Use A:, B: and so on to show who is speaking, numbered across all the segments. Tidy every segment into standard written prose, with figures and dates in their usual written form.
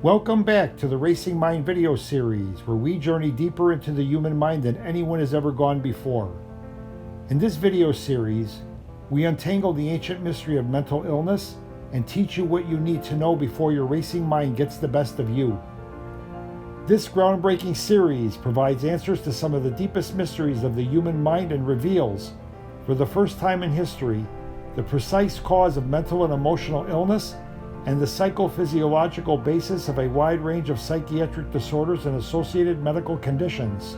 A: Welcome back to the Racing Mind video series, where we journey deeper into the human mind than anyone has ever gone before. In this video series, we untangle the ancient mystery of mental illness and teach you what you need to know before your racing mind gets the best of you. This groundbreaking series provides answers to some of the deepest mysteries of the human mind and reveals, for the first time in history, the precise cause of mental and emotional illness and the psychophysiological basis of a wide range of psychiatric disorders and associated medical conditions.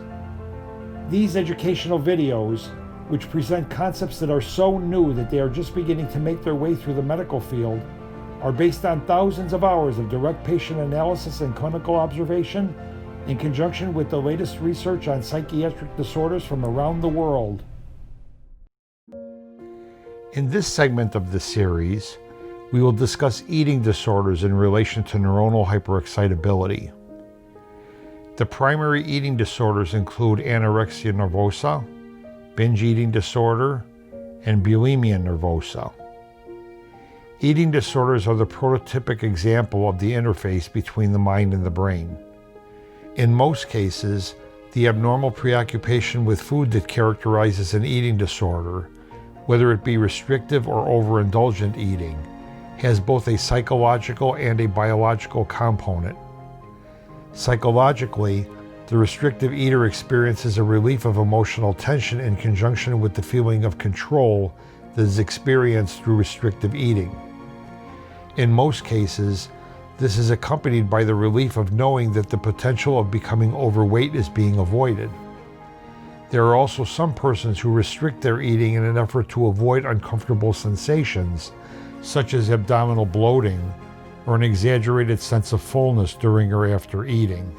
A: These educational videos, which present concepts that are so new that they are just beginning to make their way through the medical field, are based on thousands of hours of direct patient analysis and clinical observation in conjunction with the latest research on psychiatric disorders from around the world. In this segment of the series, we will discuss eating disorders in relation to neuronal hyperexcitability. The primary eating disorders include anorexia nervosa, binge eating disorder, and bulimia nervosa. Eating disorders are the prototypic example of the interface between the mind and the brain. In most cases, the abnormal preoccupation with food that characterizes an eating disorder, whether it be restrictive or overindulgent eating, has both a psychological and a biological component. Psychologically, the restrictive eater experiences a relief of emotional tension in conjunction with the feeling of control that is experienced through restrictive eating. In most cases, this is accompanied by the relief of knowing that the potential of becoming overweight is being avoided. There are also some persons who restrict their eating in an effort to avoid uncomfortable sensations, such as abdominal bloating or an exaggerated sense of fullness during or after eating.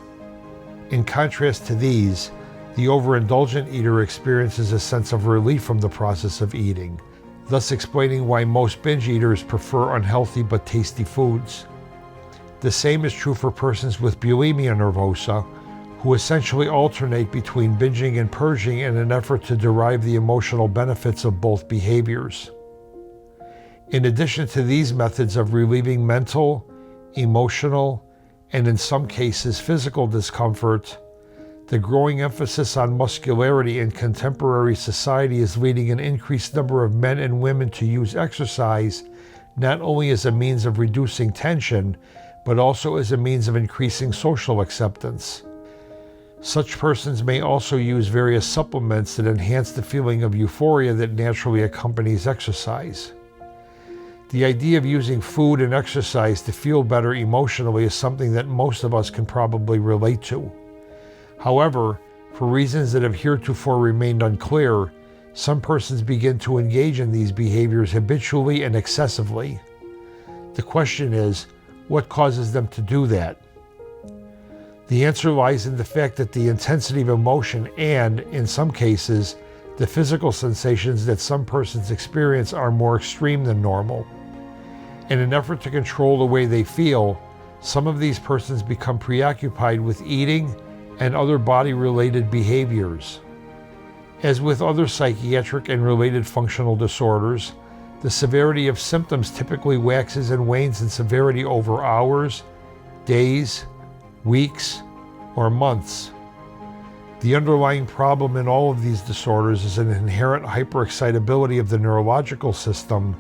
A: In contrast to these, the overindulgent eater experiences a sense of relief from the process of eating, thus explaining why most binge eaters prefer unhealthy but tasty foods. The same is true for persons with bulimia nervosa, who essentially alternate between binging and purging in an effort to derive the emotional benefits of both behaviors. In addition to these methods of relieving mental, emotional, and in some cases physical discomfort, the growing emphasis on muscularity in contemporary society is leading an increased number of men and women to use exercise not only as a means of reducing tension, but also as a means of increasing social acceptance. Such persons may also use various supplements that enhance the feeling of euphoria that naturally accompanies exercise. The idea of using food and exercise to feel better emotionally is something that most of us can probably relate to. However, for reasons that have heretofore remained unclear, some persons begin to engage in these behaviors habitually and excessively. The question is, what causes them to do that? The answer lies in the fact that the intensity of emotion and, in some cases, the physical sensations that some persons experience are more extreme than normal. In an effort to control the way they feel, some of these persons become preoccupied with eating and other body-related behaviors. As with other psychiatric and related functional disorders, the severity of symptoms typically waxes and wanes in severity over hours, days, weeks, or months. The underlying problem in all of these disorders is an inherent hyperexcitability of the neurological system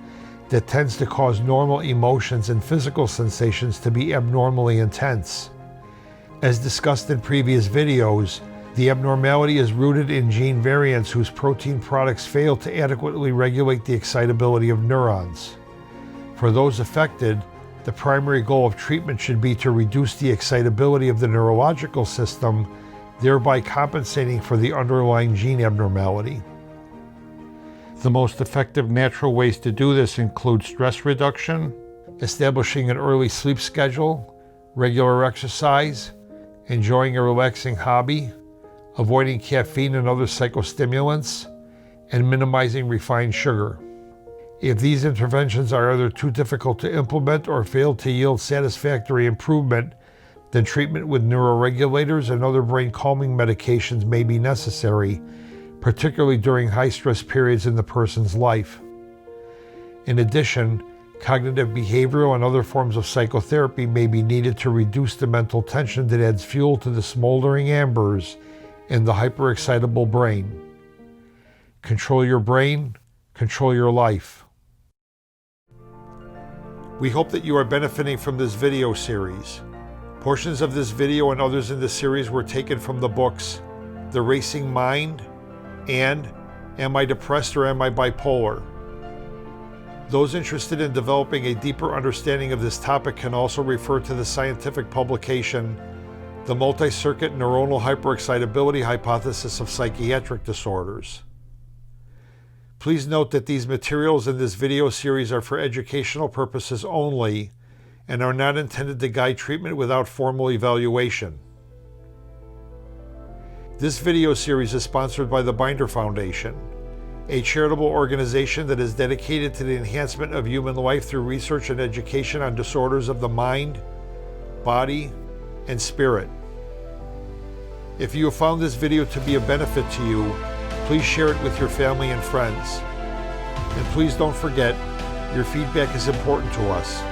A: that tends to cause normal emotions and physical sensations to be abnormally intense. As discussed in previous videos, the abnormality is rooted in gene variants whose protein products fail to adequately regulate the excitability of neurons. For those affected, the primary goal of treatment should be to reduce the excitability of the neurological system, thereby compensating for the underlying gene abnormality. The most effective natural ways to do this include stress reduction, establishing an early sleep schedule, regular exercise, enjoying a relaxing hobby, avoiding caffeine and other psychostimulants, and minimizing refined sugar. If these interventions are either too difficult to implement or fail to yield satisfactory improvement, then treatment with neuroregulators and other brain calming medications may be necessary, particularly during high-stress periods in the person's life. In addition, Cognitive behavioral and other forms of psychotherapy may be needed to reduce the mental tension that adds fuel to the smoldering embers in the hyperexcitable brain. Control your brain, control your life. We hope that you are benefiting from this video series. Portions of this video and others in this series were taken from the books The Racing Mind and Am I Depressed or Am I Bipolar? Those interested in developing a deeper understanding of this topic can also refer to the scientific publication, The Multi-Circuit Neuronal Hyperexcitability Hypothesis of Psychiatric Disorders. Please note that these materials in this video series are for educational purposes only and are not intended to guide treatment without formal evaluation. This video series is sponsored by the Binder Foundation, a charitable organization that is dedicated to the enhancement of human life through research and education on disorders of the mind, body, and spirit. If you have found this video to be a benefit to you, please share it with your family and friends. And please don't forget, your feedback is important to us.